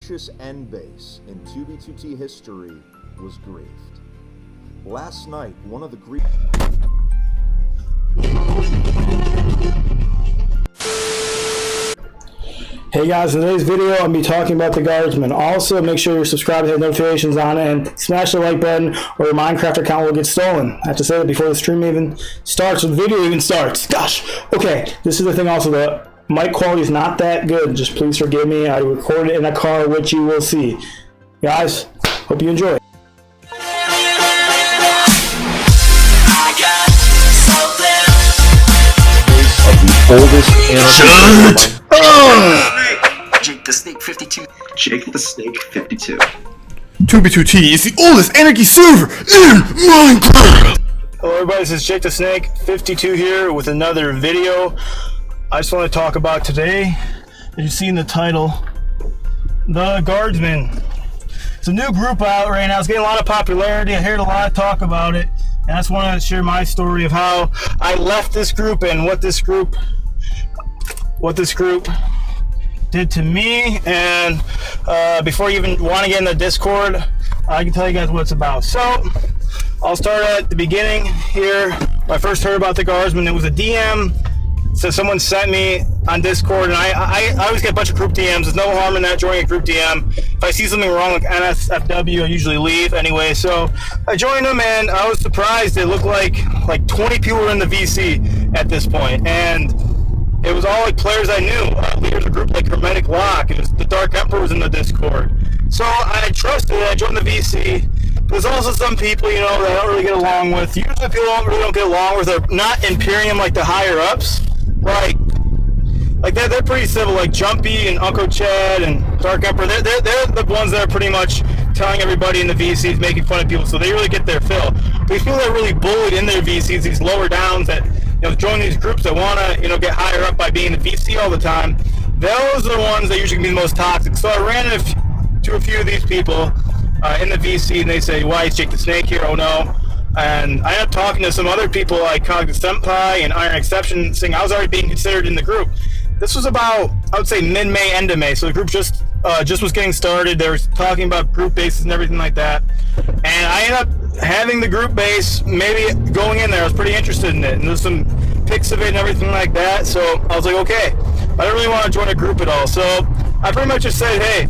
precious end base in 2v2t history was griefed. Last night, one of the Hey guys, in today's video, I'll be talking about the Guardsmen. Also, make sure you're subscribed and have notifications on, and smash the like button or your Minecraft account will get stolen. I have to say that before the stream even starts, or the video even starts. Gosh! Okay, this is the thing also, the mic quality is not that good. Just please forgive me. I recorded it in a car, which you will see. Guys, hope you enjoy. Oldest Jake the Snake 52. Jake the Snake 52. 2v2t is the oldest anarchy server in Minecraft! Hello everybody, this is Jake the Snake 52 here with another video. I just want to talk about today, as you see in the title, the Guardsmen. It's a new group out right now. It's getting a lot of popularity. I heard a lot of talk about it. And I just want to share my story of how I left this group and what this group did to me. And before you even want to get in the Discord, I can tell you guys what it's about. So I'll start at the beginning here. When I first heard about the Guardsmen, it was a DM. So someone sent me on Discord, and I always get a bunch of group DMs. There's no harm in that, joining a group DM. If I see something wrong like NSFW, I usually leave anyway. So I joined them, and I was surprised. It looked like 20 people were in the VC at this point, and it was all like players I knew. Leaders of a group like Hermetic Lock, and the Dark Emperor was in the Discord. So I trusted it. I joined the VC. There's also some people, you know, that I don't really get along with. Usually people really don't get along with. They're not Imperium like the higher ups. Like they're pretty civil, like Jumpy and Uncle Chad and Dark Emperor. They're the ones that are pretty much telling everybody in the VCs, making fun of people, so they really get their fill. These people that are really bullied in their VCs, these lower downs that, you know, join these groups that want to, you know, get higher up by being the VC all the time, those are the ones that usually can be the most toxic. So I ran into a few of these people in the VC, and they say, why is Jake the Snake here? Oh no. And I ended up talking to some other people like Cognitive Senpai and Iron Exception, saying I was already being considered in the group. This was about, I would say, mid-May, end of May. So the group just was getting started. They were talking about group bases and everything like that. And I ended up having the group base, maybe going in there. I was pretty interested in it. And there's some pics of it and everything like that. So I was like, okay, I don't really want to join a group at all. So I pretty much just said, hey,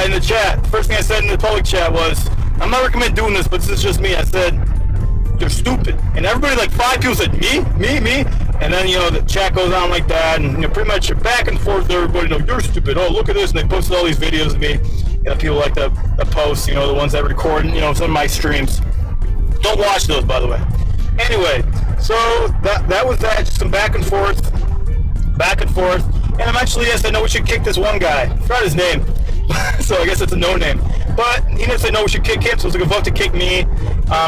in the chat, the first thing I said in the public chat was, I'm not recommending doing this, but this is just me. I said, you're stupid. And everybody, like 5 people said, me. And then, you know, the chat goes on like that, and, you know, pretty much back and forth, everybody, you know, you're stupid. Oh, look at this. And they posted all these videos of me. You know, people like the posts, you know, the ones that record, you know, some of my streams. Don't watch those, by the way. Anyway, so that was that. Just some back and forth. And eventually, yes, I know we should kick this one guy. I forgot his name. So I guess it's a no name. But he didn't say no, we should kick him, so it was like a vote to kick me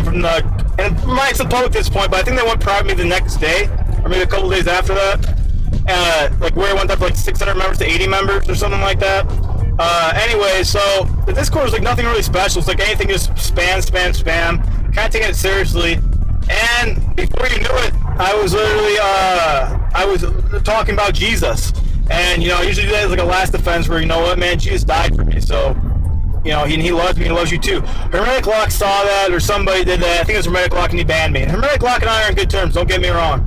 from the. And Mike's a public at this point, but I think they went private me the next day, or maybe a couple days after that. Like where it went up like 600 members to 80 members or something like that. Anyway, so the Discord was like nothing really special. It's like anything, just spam. Kind of taking it seriously. And before you knew it, I was literally I was talking about Jesus. And, you know, I usually do that as like a last defense where, you know what, man, Jesus died for me, so, you know, he loves me, he loves you too. Hermetic Lock saw that, or somebody did that. I think it was Hermetic Lock, and he banned me. And Hermetic Lock and I are in good terms, don't get me wrong.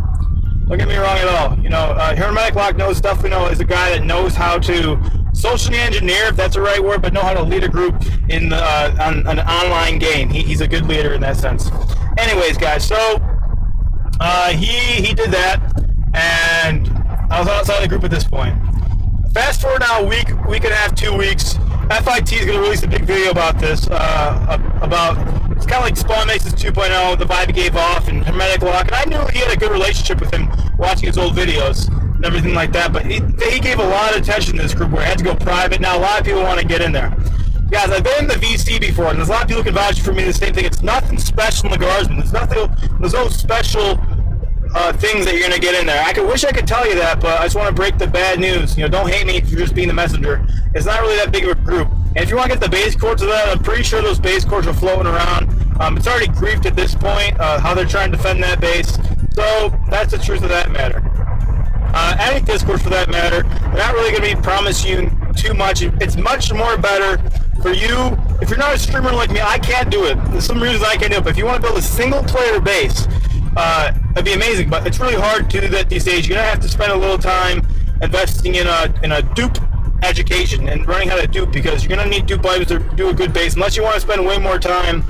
Don't get me wrong at all. You know, Hermetic Lock definitely is a guy that knows how to socially engineer, if that's the right word, but know how to lead a group in on an online game. He's a good leader in that sense. Anyways, guys, so he did that, and I was outside the group at this point. Fast forward now a week and a half, 2 weeks. FIT is going to release a big video about this. It's kind of like Spawn Masons 2.0, the vibe he gave off, and Hermetic Lock. And I knew he had a good relationship with him watching his old videos and everything like that. But he gave a lot of attention to this group where it had to go private. Now a lot of people want to get in there. Guys, I've been in the VC before, and there's a lot of people who can vouch for me the same thing. It's nothing special in the Guardsmen. There's no special things that you're going to get in there. I wish I could tell you that, but I just want to break the bad news. You know, don't hate me if you're just being the messenger. It's not really that big of a group. And if you want to get the base cores of that, I'm pretty sure those base cores are floating around. It's already griefed at this point, how they're trying to defend that base. So that's the truth of that matter. Any Discord for that matter, they're not really going to be promising too much. It's much more better for you. If you're not a streamer like me, I can't do it. There's some reasons I can't do it. But if you want to build a single player base, it'd be amazing. But it's really hard to do that these days. You're gonna have to spend a little time investing in a dupe education and learning how to dupe, because you're gonna need dupe items to do a good base. Unless you want to spend way more time,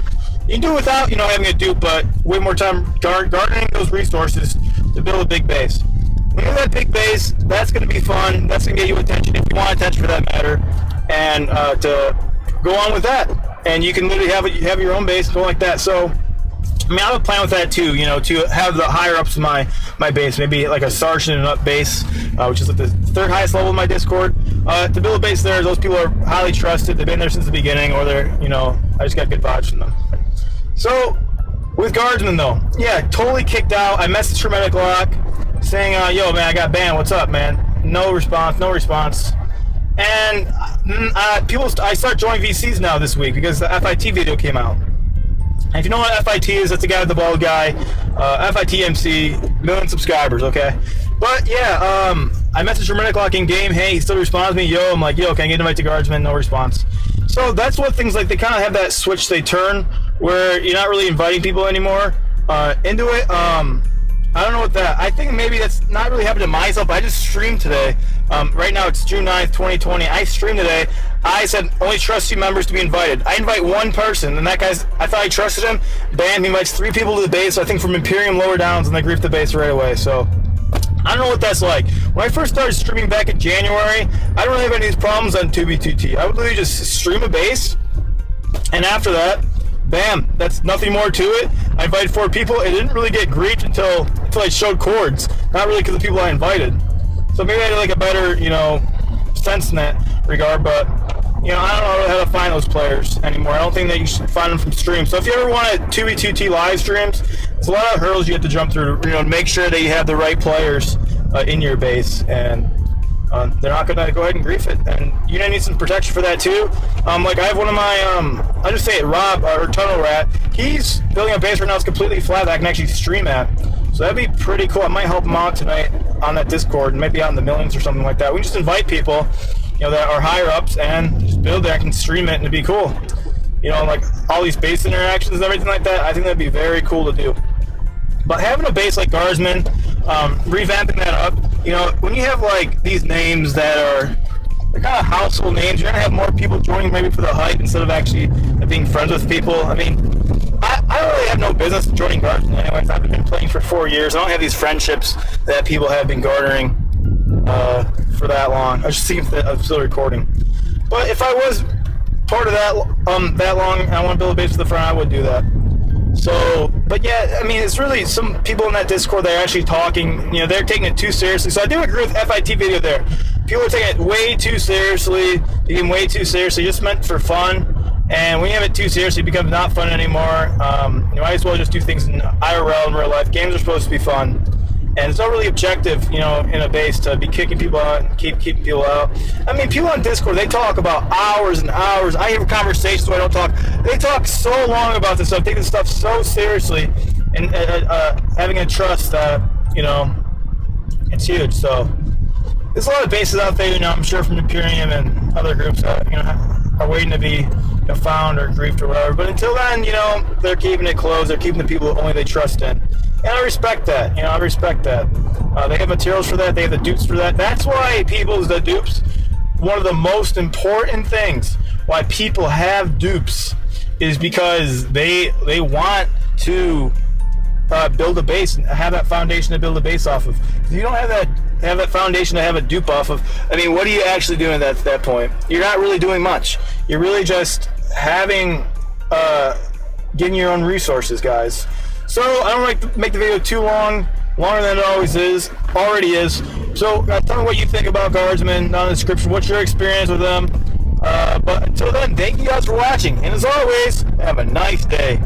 you can do it without having a dupe, but way more time garnering those resources to build a big base. When you have that big base, that's going to be fun. That's going to get you attention, if you want attention for that matter, and to go on with that. And you can literally have your own base and go like that. So, I mean, I have a plan with that too, to have the higher ups of my base, maybe like a sergeant and up base, which is like the third highest level of my Discord. To build a base there, those people are highly trusted. They've been there since the beginning, or they're, I just got good vibes from them. So, with Guardsmen though, yeah, totally kicked out. I messaged Hermetic Lock saying, yo man, I got banned, what's up man? No response. And I start joining VCs now this week because the FIT video came out. And if you know what FIT is, that's the guy with the bald guy. FIT MC, million subscribers, okay? But yeah, I messaged Hermetic Lock in game, hey, he still responds to me, yo, I'm like, yo, can I get invited to Guardsmen? No response. So that's what things like, they kind of have that switch they turn where you're not really inviting people anymore into it. I don't know what that, I think maybe that's not really happened to myself, but I just streamed today. Right now it's June 9th, 2020. I streamed today. I said only trust you members to be invited. I invite one person, and that guy's, I thought I trusted him. Bam, he invites 3 people to the base, I think from Imperium Lower Downs, and they grief the base right away. So I don't know what that's like. When I first started streaming back in January, I don't really have any of these problems on 2B2T. I would literally just stream a base, and after that, bam, that's nothing more to it. I invited 4 people. It didn't really get griefed until I showed chords. Not really because of the people I invited. So maybe I had like a better, sense in that regard, but I don't know how to find those players anymore. I don't think that you should find them from streams. So if you ever want 2v2t live streams, there's a lot of hurdles you have to jump through to make sure that you have the right players in your base, and they're not going to go ahead and grief it. And you're going to need some protection for that too. Like I have one of my, I'll just say it, Rob, or Tunnel Rat, he's building a base right now that's completely flat that I can actually stream at. So that'd be pretty cool. I might help him out tonight on that Discord, and maybe out in the millions or something like that. We can just invite people, that are higher ups, and just build there. I can stream it, and it'd be cool. Like all these base interactions and everything like that. I think that'd be very cool to do. But having a base like Guardsmen, revamping that up, when you have like these names that are they're kind of household names, you're gonna have more people joining maybe for the hype instead of actually being friends with people. I mean, I don't really have no business joining Guardsmen anyways. I've been playing for 4 years. I don't have these friendships that people have been garnering for that long. I was just seeing if I'm still recording. But if I was part of that that long and I want to build a base to the front, I would do that. So, but yeah, I mean, it's really some people in that Discord that are actually talking, they're taking it too seriously. So I do agree with FIT video there. People are taking it way too seriously, taking way too seriously, just meant for fun. And when you have it too seriously, it becomes not fun anymore. You might as well just do things in IRL in real life. Games are supposed to be fun. And it's not really objective, in a base to be kicking people out and keeping people out. I mean, people on Discord, they talk about hours and hours. I hear conversations where I don't talk. They talk so long about this stuff, taking this stuff so seriously, and having a trust that, it's huge. So there's a lot of bases out there, I'm sure from Imperium and other groups that, are waiting to be found or griefed or whatever. But until then, they're keeping it closed. They're keeping the people only they trust in. And I respect that. I respect that. They have materials for that. They have the dupes for that. That's why the dupes, one of the most important things why people have dupes is because they want to build a base and have that foundation to build a base off of. If you don't have that foundation to have a dupe off of, I mean, what are you actually doing at that point? You're not really doing much. You're really just getting your own resources, guys. So I don't like to make the video too long, longer than it already is. So tell me what you think about Guardsmen down in the description. What's your experience with them? But until then, thank you guys for watching, and as always, have a nice day.